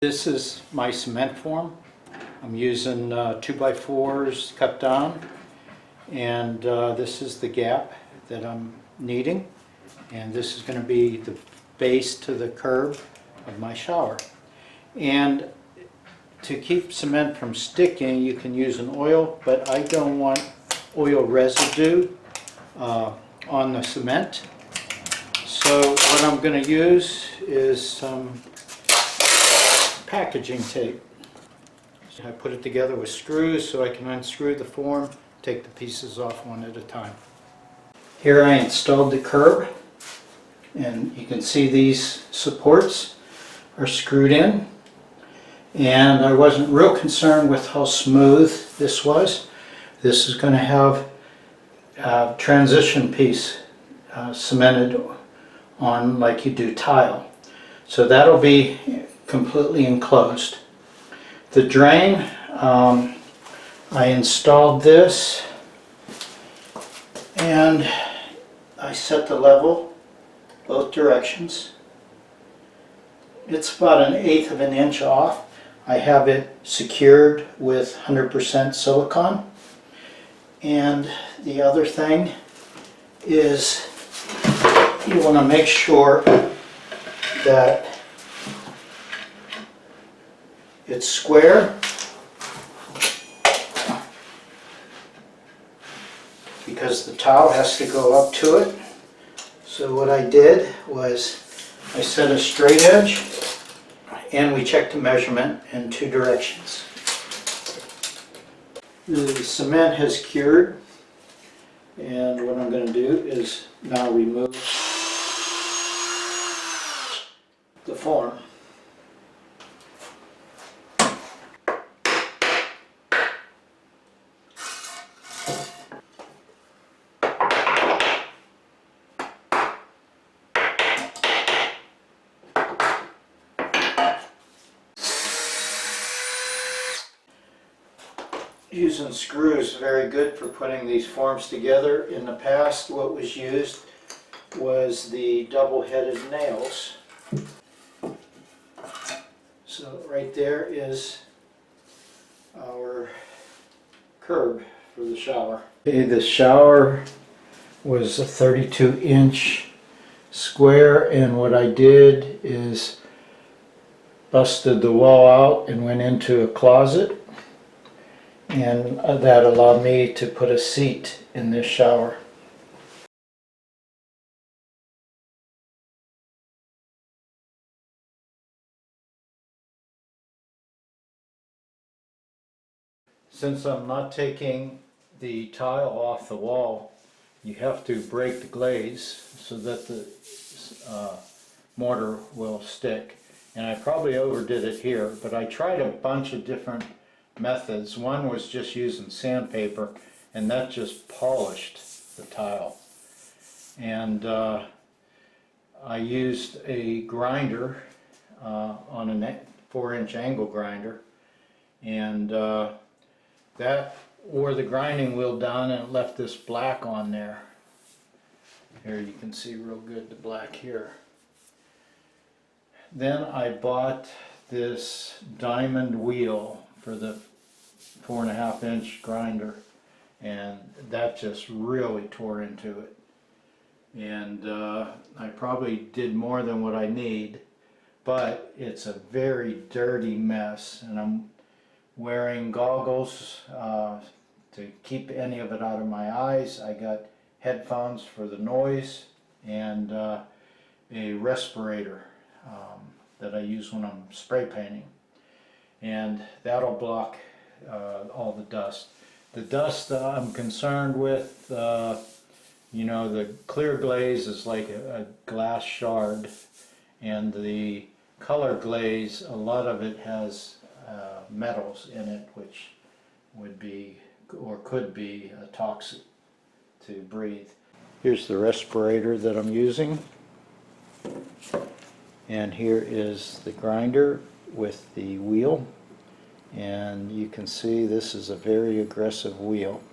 This is my cement form. I'm using 2x4s cut down, and this is the gap that I'm needing, and this is going to be the base to the curb of my shower. And to keep cement from sticking, you can use an oil, but I don't want oil residue on the cement. So what I'm going to use is some packaging tape. So I put it together with screws so I can unscrew the form, take the pieces off one at a time. Here I installed the curb, and you can see these supports are screwed in, and I wasn't real concerned with how smooth this was. This is going to have a transition piece cemented on like you do tile, so that'll be completely enclosed. The drain, I installed this and I set the level both directions. It's about 1/8 of an inch off. I have it secured with 100% silicone. And the other thing is you want to make sure that it's square, because the towel has to go up to it. So what I did was I set a straight edge, and we checked the measurement in 2 directions. The cement has cured, and what I'm going to do is now remove the form. Using screws is very good for putting these forms together. In the past, what was used was the double-headed nails. So right there is our curb for the shower. Okay, the shower was a 32-inch square, and what I did is busted the wall out and went into a closet. And that allowed me to put a seat in this shower. Since I'm not taking the tile off the wall, you have to break the glaze so that the mortar will stick. And I probably overdid it here, but I tried a bunch of different methods. One was just using sandpaper, and that just polished the tile. And I used a grinder on a 4-inch angle grinder, and that wore the grinding wheel down, and it left this black on there. Here you can see real good the black here. Then I bought this diamond wheel for the 4.5-inch grinder, and that just really tore into it. And I probably did more than what I need, but it's a very dirty mess, and I'm wearing goggles to keep any of it out of my eyes. I got headphones for the noise, and a respirator that I use when I'm spray painting, and that'll block all the dust. The dust I'm concerned with, you know, the clear glaze is like a glass shard, and the color glaze, a lot of it has metals in it, which would be or could be toxic to breathe. Here's the respirator that I'm using, and here is the grinder with the wheel. And you can see this is a very aggressive wheel,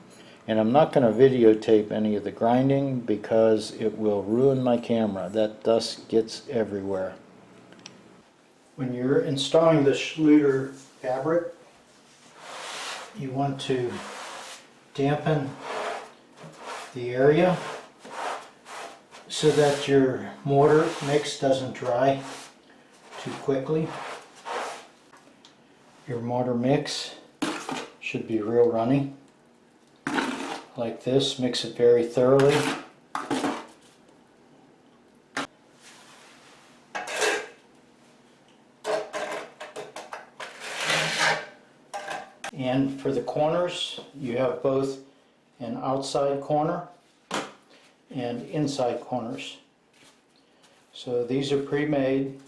and I'm not going to videotape any of the grinding because it will ruin my camera. That dust gets everywhere. When you're installing the Schluter fabric, you want to dampen the area so that your mortar mix doesn't dry too quickly. Your mortar mix should be real runny. Like this, mix it very thoroughly. And for the corners, you have both an outside corner and inside corners. So these are pre-made.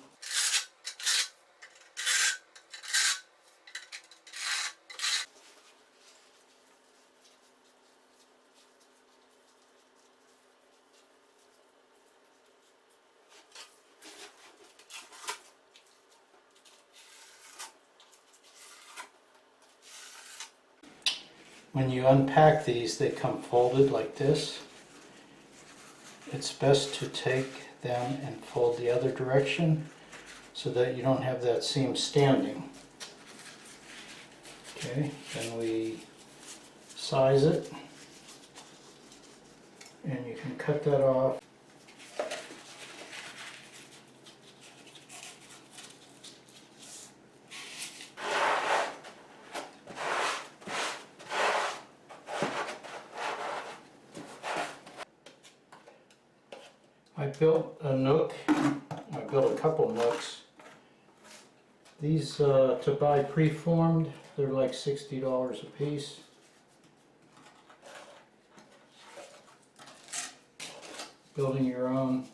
When you unpack these, they come folded like this. It's best to take them and fold the other direction so that you don't have that seam standing. Okay, then we size it, and you can cut that off. I built a nook. I built a couple nooks. These to buy preformed, they're like $60 a piece. Building your own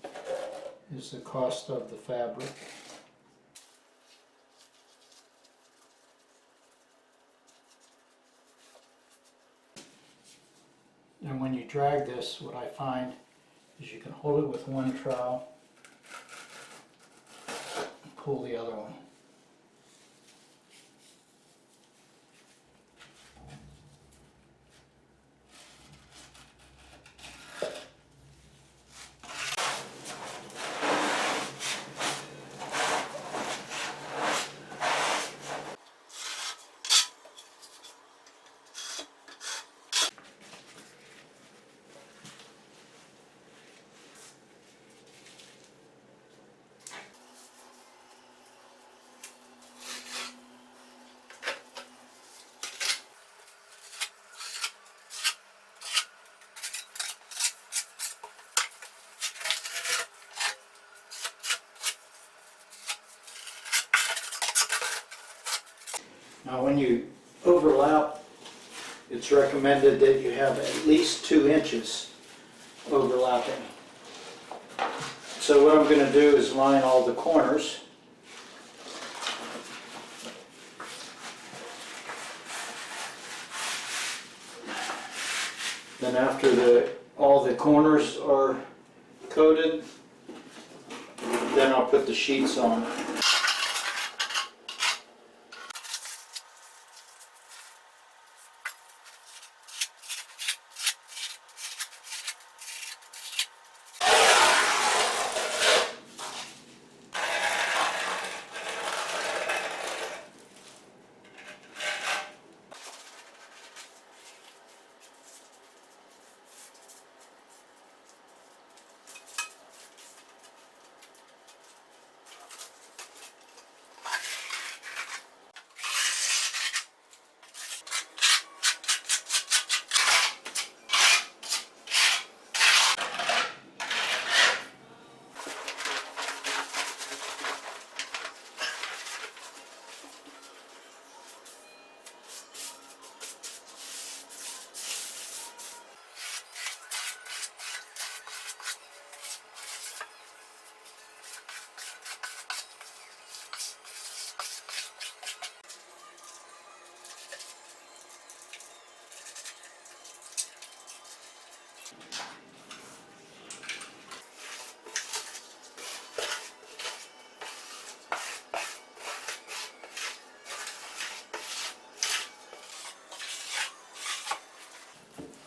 is the cost of the fabric. And when you drag this, what I find is you can hold it with one trowel and pull the other one. Now when you overlap, it's recommended that you have at least 2 inches overlapping. So what I'm going to do is line all the corners. Then after all the corners are coated, then I'll put the sheets on.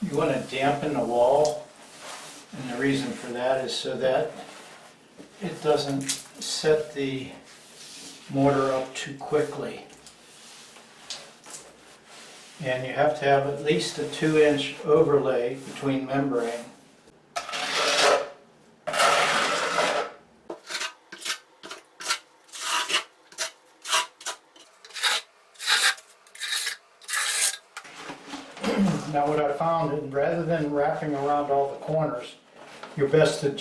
You want to dampen the wall, and the reason for that is so that it doesn't set the mortar up too quickly. And you have to have at least a 2-inch overlay between membrane. Now what I found is rather than wrapping around all the corners, you're best to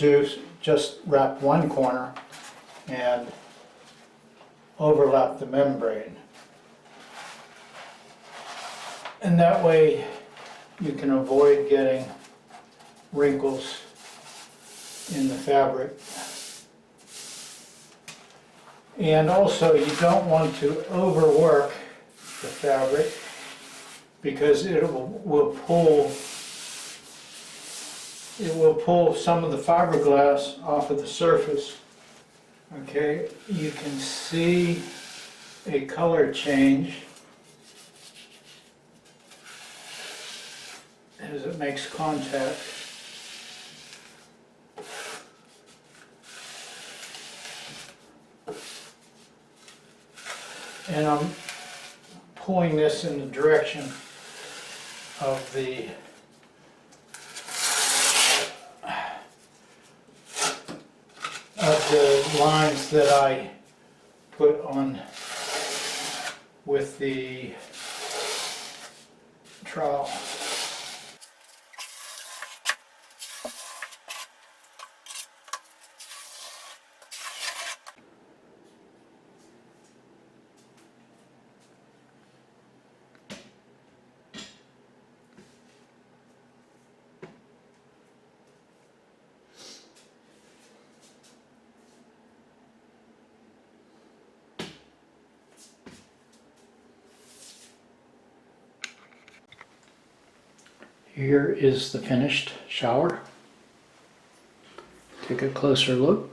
just wrap one corner and overlap the membrane. And that way you can avoid getting wrinkles in the fabric. And also you don't want to overwork the fabric because it will pull some of the fiberglass off of the surface. Okay, you can see a color change as it makes contact. And I'm pulling this in the direction of the lines that I put on with the trowel. Here is the finished shower. Take a closer look.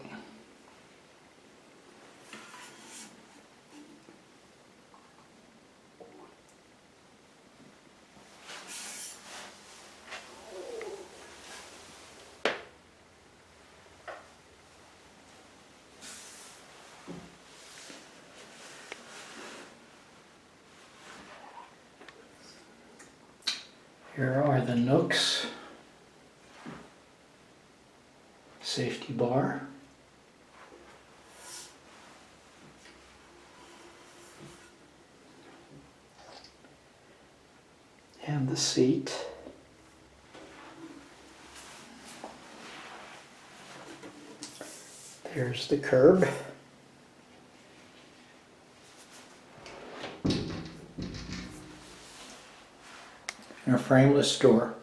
Here are the nooks, safety bar, and the seat. There's the curb. And a frameless door.